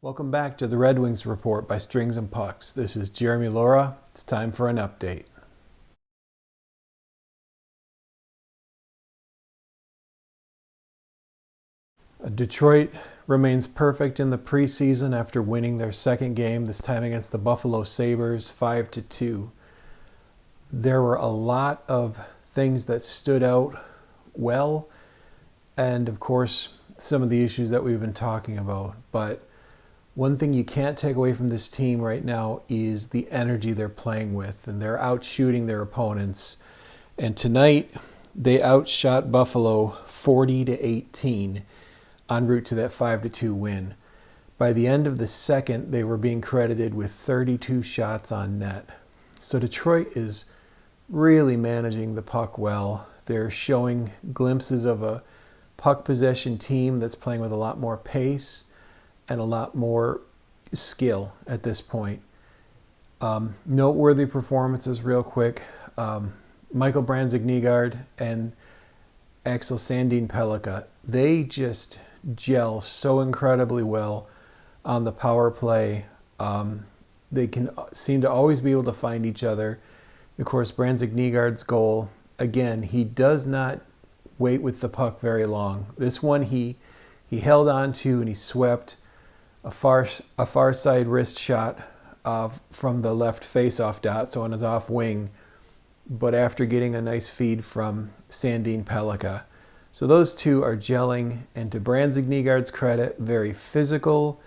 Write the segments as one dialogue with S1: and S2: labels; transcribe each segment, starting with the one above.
S1: Welcome back to the Red Wings Report by Strings and Pucks. This is Jeremy Laura. It's time for an update. Detroit remains perfect in the preseason after winning their second game, this time against the BuffaloSabres 5-2. There were a lot of things that stood out well, and of course, some of the issues that we've been talking about. But one thing you can't take away from this team right now is the energy they're playing with, and they're out shooting their opponents. And tonight, they outshot Buffalo 40-18 en route to that 5-2 win. By the end of the second, they were being credited with 32 shots on net. So Detroit is really managing the puck well. They're showing glimpses of a puck possession team that's playing with a lot more pace and a lot more skill at this point. Noteworthy performances real quick. Michael Brandsegg-Nygard and Axel Sandin-Pellikka, they just gel so incredibly well on the power play. They can seem to always be able to find each other. Of course, Brandsegg-Nygard's goal, again, he does not wait with the puck very long. This one he held on to and he swept a far side wrist shot from the left face-off dot, so on his off wing, but after getting a nice feed from Sandin-Pellikka. So those two are gelling, and to Brandsegg-Nygard's credit, very physical,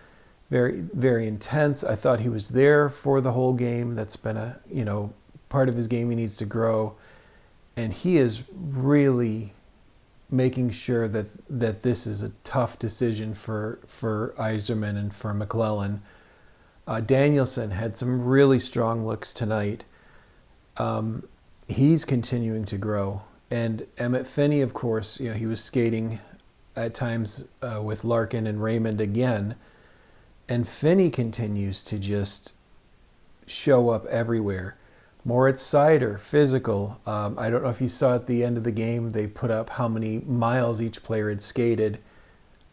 S1: very, very intense. I thought he was there for the whole game. That's been a, part of his game he needs to grow. And he is really making sure that this is a tough decision for Yzerman and for McClellan. Danielson had some really strong looks tonight. He's continuing to grow. And Emmett Finney, of course, he was skating at times with Larkin and Raymond again. And Finney continues to just show up everywhere. Moritz Seider, physical. I don't know if you saw at the end of the game, they put up how many miles each player had skated.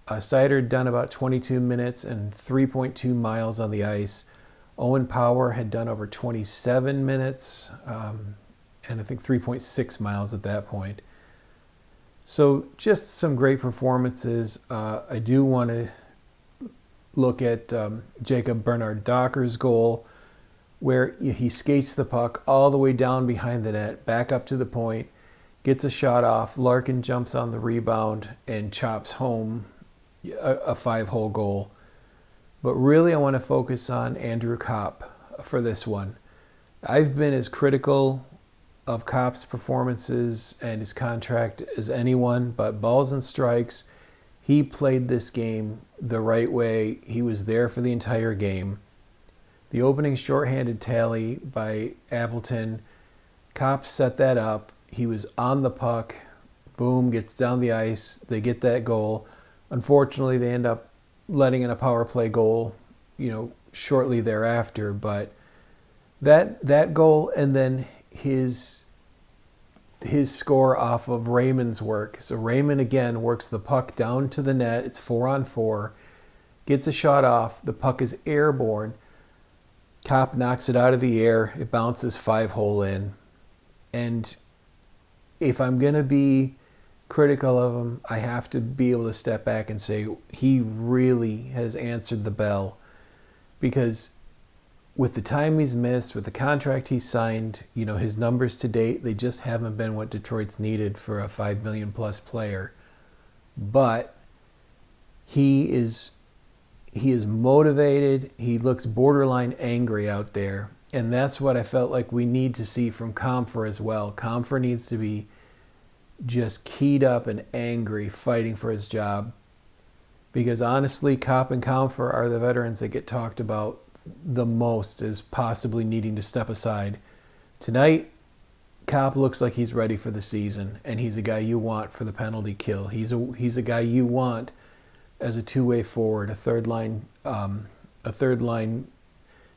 S1: Seider had done about 22 minutes and 3.2 miles on the ice. Owen Power had done over 27 minutes and I think 3.6 miles at that point. So just some great performances. I do want to look at Jacob Bernard-Docker's goal, where he skates the puck all the way down behind the net, back up to the point, gets a shot off, Larkin jumps on the rebound and chops home a 5-hole goal. But really I want to focus on Andrew Copp for this one. I've been as critical of Copp's performances and his contract as anyone, but balls and strikes, he played this game the right way. He was there for the entire game. The opening shorthanded tally by Appleton, Copp set that up. He was on the puck. Boom, gets down the ice. They get that goal. Unfortunately, they end up letting in a power play goal, shortly thereafter. But that goal and then his score off of Raymond's work. So Raymond again works the puck down to the net. It's 4-on-4. Gets a shot off. The puck is airborne. Copp knocks it out of the air. It bounces 5-hole in. And if I'm going to be critical of him, I have to be able to step back and say he really has answered the bell. Because with the time he's missed, with the contract he signed, his numbers to date, they just haven't been what Detroit's needed for a $5 million plus player. But he is motivated. He looks borderline angry out there. And that's what I felt like we need to see from Compher as well. Compher needs to be just keyed up and angry, fighting for his job. Because honestly, Copp and Compher are the veterans that get talked about the most as possibly needing to step aside. Tonight, Copp looks like he's ready for the season, and he's a guy you want for the penalty kill. He's a guy you want as a two-way forward, a third line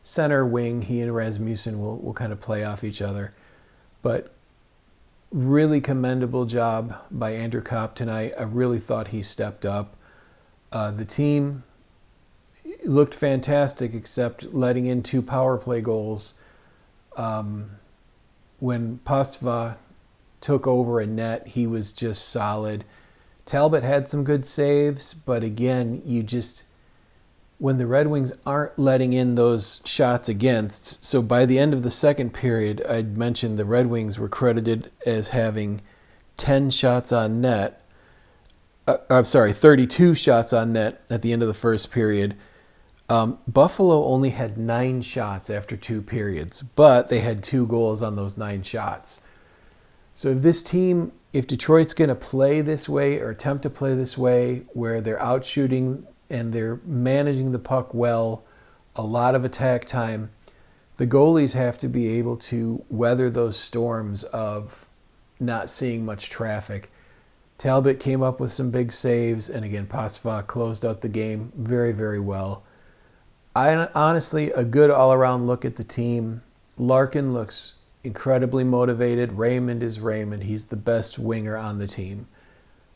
S1: center wing. He and Rasmussen will kind of play off each other. But really commendable job by Andrew Copp tonight. I really thought he stepped up. The team looked fantastic, except letting in 2 power play goals. When Pastva took over a net, he was just solid. Talbot had some good saves, but again, when the Red Wings aren't letting in those shots against, so by the end of the second period, I'd mentioned the Red Wings were credited as having 10 shots on net. 32 shots on net at the end of the first period. Buffalo only had 9 shots after 2 periods, but they had 2 goals on those 9 shots. So if Detroit's going to play this way or attempt to play this way, where they're out shooting and they're managing the puck well, a lot of attack time, the goalies have to be able to weather those storms of not seeing much traffic. Talbot came up with some big saves, and again, Pastva closed out the game very, very well. Honestly, a good all-around look at the team. Larkin looks incredibly motivated. Raymond is Raymond. He's the best winger on the team,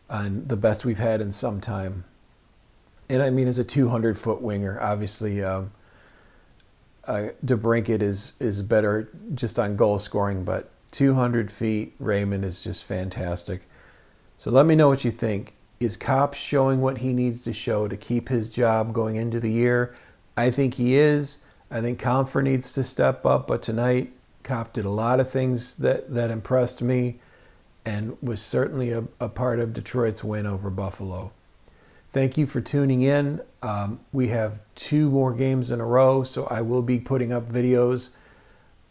S1: and the best we've had in some time. And I mean, as a 200-foot winger, obviously, DeBrincat is better just on goal scoring, but 200 feet, Raymond is just fantastic. So let me know what you think. Is Copp showing what he needs to show to keep his job going into the year? I think he is. I think Comfer needs to step up, but tonight Copp did a lot of things that impressed me and was certainly a part of Detroit's win over Buffalo. Thank you for tuning in. We have 2 more games in a row, so I will be putting up videos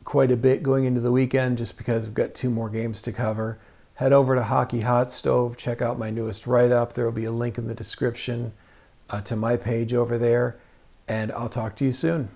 S1: quite a bit going into the weekend just because we've got 2 more games to cover. Head over to Hockey Hot Stove. Check out my newest write-up. There will be a link in the description to my page over there, and I'll talk to you soon.